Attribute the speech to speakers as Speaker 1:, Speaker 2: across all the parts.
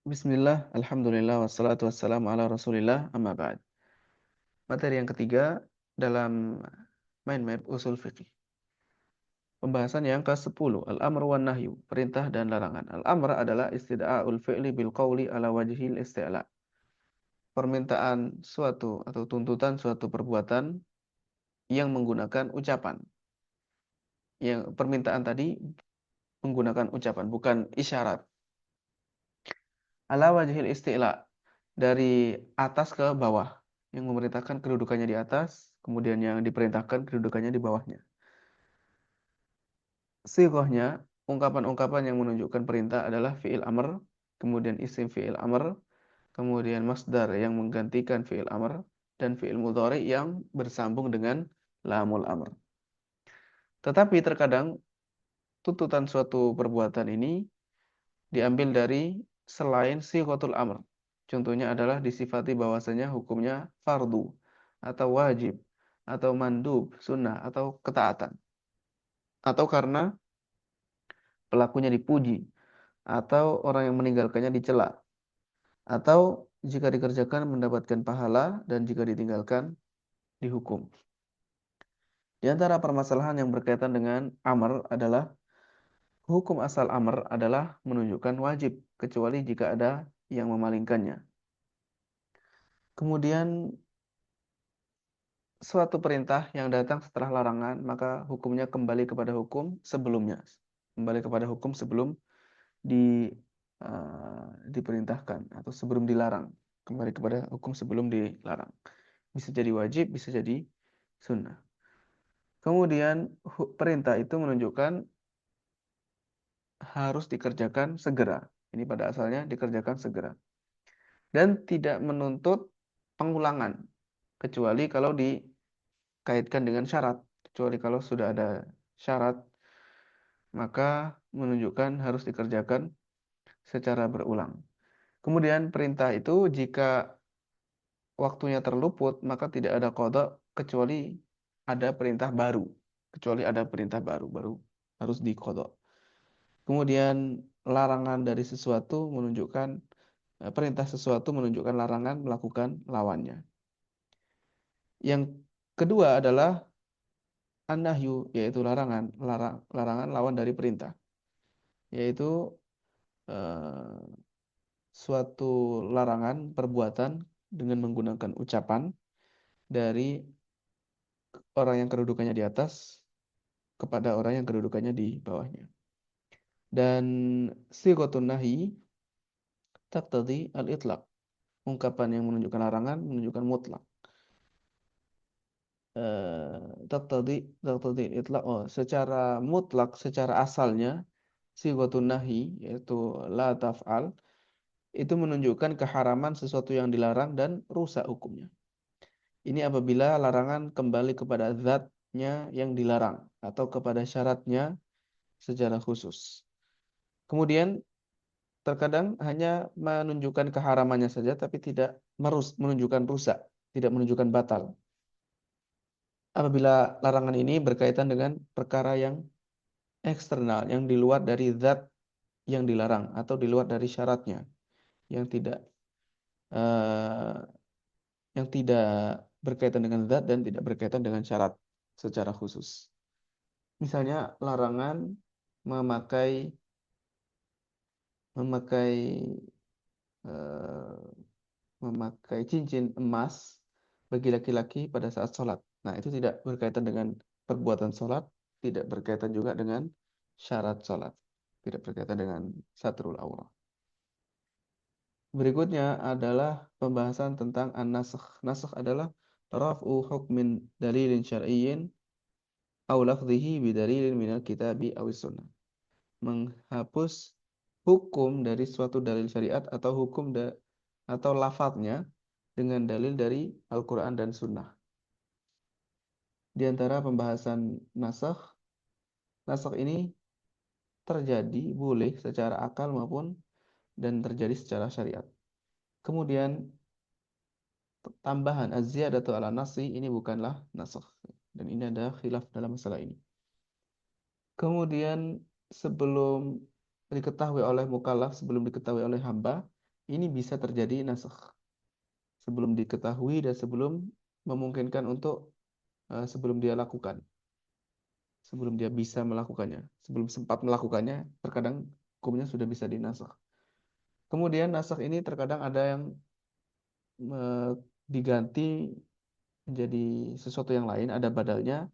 Speaker 1: Bismillah, alhamdulillah, wassalatu wassalamu ala rasulillah, amma ba'd. Materi yang ketiga dalam mind map usul fiqih. Pembahasan yang ke-10, al-amr wan nahyu, perintah dan larangan. Al-amr adalah istida'ul fi'li bil qawli ala wajhil isti'la. Permintaan suatu atau tuntutan suatu perbuatan yang menggunakan ucapan. Yang permintaan tadi menggunakan ucapan, bukan isyarat. Ala wajhil isti'la, dari atas ke bawah. Yang memerintahkan kedudukannya di atas, kemudian yang diperintahkan kedudukannya di bawahnya. Sighahnya, ungkapan-ungkapan yang menunjukkan perintah adalah fi'il amr, kemudian isim fi'il amr, kemudian masdar yang menggantikan fi'il amr, dan fi'il mudhari yang bersambung dengan lamul amr. Tetapi terkadang tuntutan suatu perbuatan ini diambil dari selain sighatul amr. Contohnya adalah disifati bahwasanya hukumnya fardu atau wajib atau mandub, sunnah atau ketaatan. Atau karena pelakunya dipuji atau orang yang meninggalkannya dicela atau jika dikerjakan mendapatkan pahala dan jika ditinggalkan dihukum. Di antara permasalahan yang berkaitan dengan amr adalah hukum asal amr adalah menunjukkan wajib kecuali jika ada yang memalingkannya. Kemudian suatu perintah yang datang setelah larangan, maka hukumnya kembali kepada hukum sebelumnya. Kembali kepada hukum sebelum diperintahkan atau sebelum dilarang. Kembali kepada hukum sebelum dilarang. Bisa jadi wajib, bisa jadi sunnah. Kemudian perintah itu menunjukkan harus dikerjakan segera. Ini pada asalnya dikerjakan segera. Dan tidak menuntut pengulangan. Kecuali kalau dikaitkan dengan syarat. Kecuali kalau sudah ada syarat, maka menunjukkan harus dikerjakan secara berulang. Kemudian perintah itu jika waktunya terluput, maka tidak ada qada kecuali ada perintah baru. Kecuali ada perintah baru, baru harus diqada. Kemudian larangan dari sesuatu menunjukkan perintah sesuatu menunjukkan larangan melakukan lawannya. Yang kedua adalah an-nahyu, yaitu larangan, larangan lawan dari perintah, yaitu eh, suatu larangan perbuatan dengan menggunakan ucapan dari orang yang kedudukannya di atas kepada orang yang kedudukannya di bawahnya. Dan sighatun nahi taqtadi al-itlaq. Ungkapan yang menunjukkan larangan menunjukkan mutlak. Taqtadi al-itlaq. Oh, secara mutlak, secara asalnya sighatun nahi yaitu la taf'al itu menunjukkan keharaman sesuatu yang dilarang dan rusak hukumnya. Ini apabila larangan kembali kepada zatnya yang dilarang atau kepada syaratnya secara khusus. Kemudian terkadang hanya menunjukkan keharamannya saja tapi tidak menunjukkan rusak, tidak menunjukkan batal. Apabila larangan ini berkaitan dengan perkara yang eksternal, yang di luar dari zat yang dilarang atau di luar dari syaratnya, yang tidak eh, yang tidak berkaitan dengan zat dan tidak berkaitan dengan syarat secara khusus. Misalnya larangan memakai memakai eh, memakai cincin emas bagi laki-laki pada saat sholat. Nah, itu tidak berkaitan dengan perbuatan sholat, tidak berkaitan juga dengan syarat sholat, tidak berkaitan dengan satrul aurah. Berikutnya adalah pembahasan tentang an-nasakh. Nasakh adalah raf'u hukmin dalilin syar'iyyin aw lafdhihi bidalilin minal kitabi aw sunnah. Menghapus hukum dari suatu dalil syariat atau atau lafadznya dengan dalil dari Al-Quran dan Sunnah. Di antara pembahasan nasakh, nasakh ini terjadi boleh secara akal maupun dan terjadi secara syariat. Kemudian tambahan az-ziyadatu ala nasi ini bukanlah nasakh dan ini ada khilaf dalam masalah ini. Kemudian sebelum diketahui oleh mukallaf, sebelum diketahui oleh hamba, ini bisa terjadi nasakh sebelum diketahui dan sebelum memungkinkan untuk sebelum dia lakukan, sebelum dia bisa melakukannya, sebelum sempat melakukannya, terkadang hukumnya sudah bisa dinasakh. Kemudian nasakh ini terkadang ada yang diganti menjadi sesuatu yang lain, ada badalnya,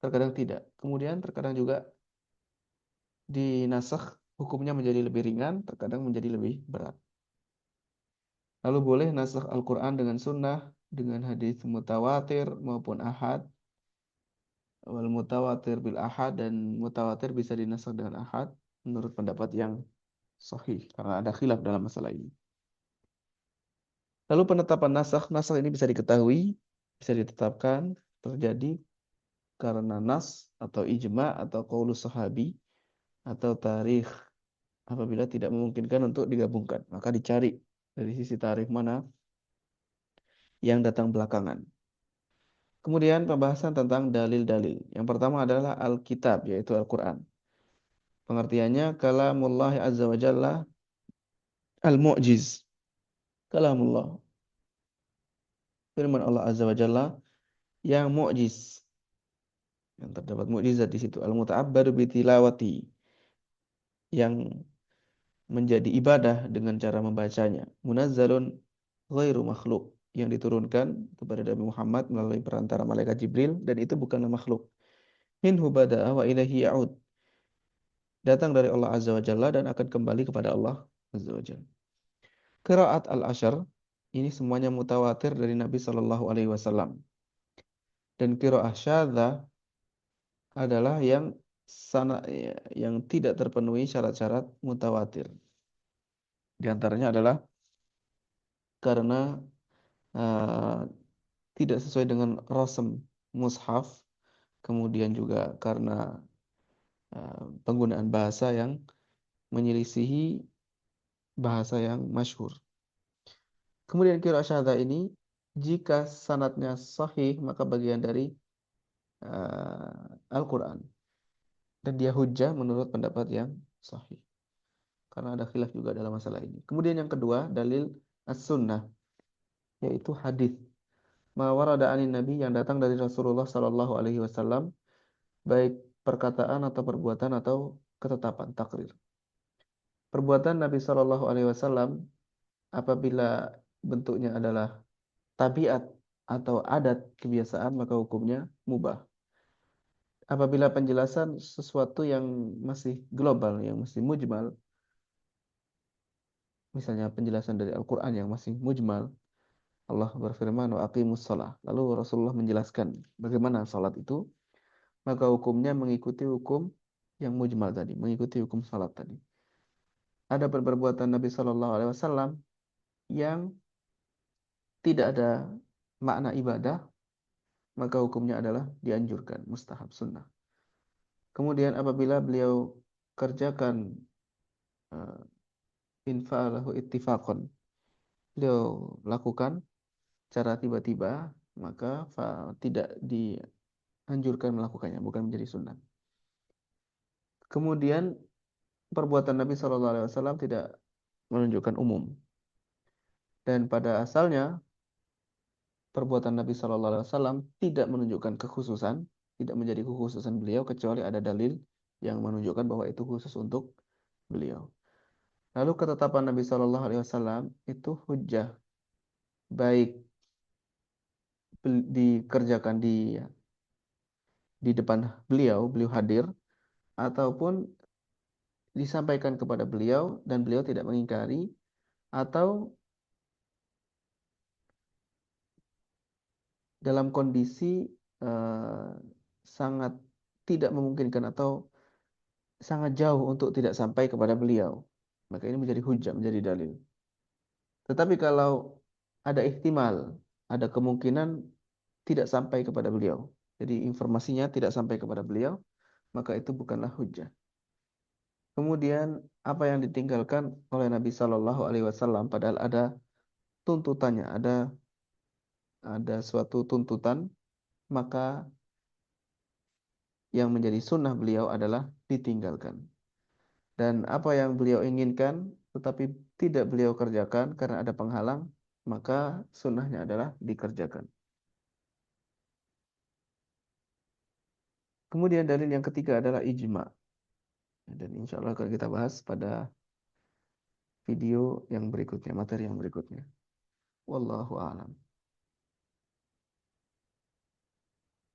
Speaker 1: terkadang tidak. Kemudian terkadang juga dinasakh hukumnya menjadi lebih ringan, terkadang menjadi lebih berat. Lalu boleh nasakh Al-Quran dengan sunnah, dengan hadis mutawatir maupun ahad. Wal mutawatir bil ahad, dan mutawatir bisa dinasakh dengan ahad menurut pendapat yang sahih karena ada khilaf dalam masalah ini. Lalu penetapan nasakh, nasakh ini bisa diketahui, bisa ditetapkan terjadi karena nas atau ijma atau qaulus sahabi atau tarikh. Apabila tidak memungkinkan untuk digabungkan, maka dicari dari sisi tarikh mana yang datang belakangan. Kemudian pembahasan tentang dalil-dalil. Yang pertama adalah Alkitab, yaitu Al-Quran. Pengertiannya kalamullah azza wa jalla al-mu'jiz. Kalamullah, firman Allah azza wa jalla yang mu'jiz. Yang terdapat mukjizat di situ. Al-muta'abbadu bitilawati, yang menjadi ibadah dengan cara membacanya. Munazzalun ghairu makhluk, yang diturunkan kepada Nabi Muhammad melalui perantara malaikat Jibril, dan itu bukanlah makhluk. Minhu bada'a wa ilaihi ya'ud. Datang dari Allah Azza wa Jalla dan akan kembali kepada Allah Azza wa Jalla. Qiraat al-asyar, ini semuanya mutawatir dari Nabi Shallallahu alaihi wasallam. Dan qiraah syadzah adalah yang tidak terpenuhi syarat-syarat mutawatir. Di antaranya adalah karena uh, tidak sesuai dengan rasm mushaf, kemudian juga karena penggunaan bahasa yang menyelisihi bahasa yang masyhur. Kemudian qiraah syadzah ini jika sanadnya sahih maka bagian dari Al-Quran, dan dia hujjah menurut pendapat yang sahih karena ada khilaf juga dalam masalah ini. Kemudian yang kedua, dalil as-sunnah, yaitu hadis ma warada anin nabi, yang datang dari Rasulullah sallallahu alaihi wasallam, baik perkataan atau perbuatan atau ketetapan takrir. Perbuatan Nabi sallallahu alaihi wasallam apabila bentuknya adalah tabiat atau adat kebiasaan, maka hukumnya mubah. Apabila penjelasan sesuatu yang masih global, yang masih mujmal, misalnya penjelasan dari Al-Quran yang masih mujmal, Allah berfirman wa aqimus shalah, lalu Rasulullah menjelaskan bagaimana salat itu, maka hukumnya mengikuti hukum yang mujmal tadi, mengikuti hukum salat tadi. Ada perbuatan Nabi Shallallahu alaihi wasallam yang tidak ada makna ibadah, maka hukumnya adalah dianjurkan, mustahab, sunnah. Kemudian apabila beliau kerjakan uh, infa'alahu ittifaqan, beliau lakukan cara tiba-tiba, maka tidak dianjurkan melakukannya, bukan menjadi sunnah. Kemudian perbuatan Nabi Shallallahu alaihi wasallam tidak menunjukkan umum. Dan pada asalnya perbuatan Nabi Shallallahu alaihi wasallam tidak menunjukkan kekhususan, tidak menjadi kekhususan beliau kecuali ada dalil yang menunjukkan bahwa itu khusus untuk beliau. Lalu ketetapan Nabi Shallallahu alaihi wasallam itu hujjah, baik dikerjakan di depan beliau hadir, ataupun disampaikan kepada beliau dan beliau tidak mengingkari, atau dalam kondisi eh, sangat tidak memungkinkan atau sangat jauh untuk tidak sampai kepada beliau, maka ini menjadi hujjah, menjadi dalil. Tetapi kalau ada ihtimal, ada kemungkinan tidak sampai kepada beliau, jadi informasinya tidak sampai kepada beliau, maka itu bukanlah hujjah. Kemudian apa yang ditinggalkan oleh Nabi Shallallahu alaihi wasallam padahal ada tuntutannya, ada suatu tuntutan, maka yang menjadi sunnah beliau adalah ditinggalkan. Dan apa yang beliau inginkan tetapi tidak beliau kerjakan karena ada penghalang, maka sunnahnya adalah dikerjakan. Kemudian dalil yang ketiga adalah ijma. Dan insya Allah akan kita bahas pada video yang berikutnya, materi yang berikutnya. Wallahu a'lam.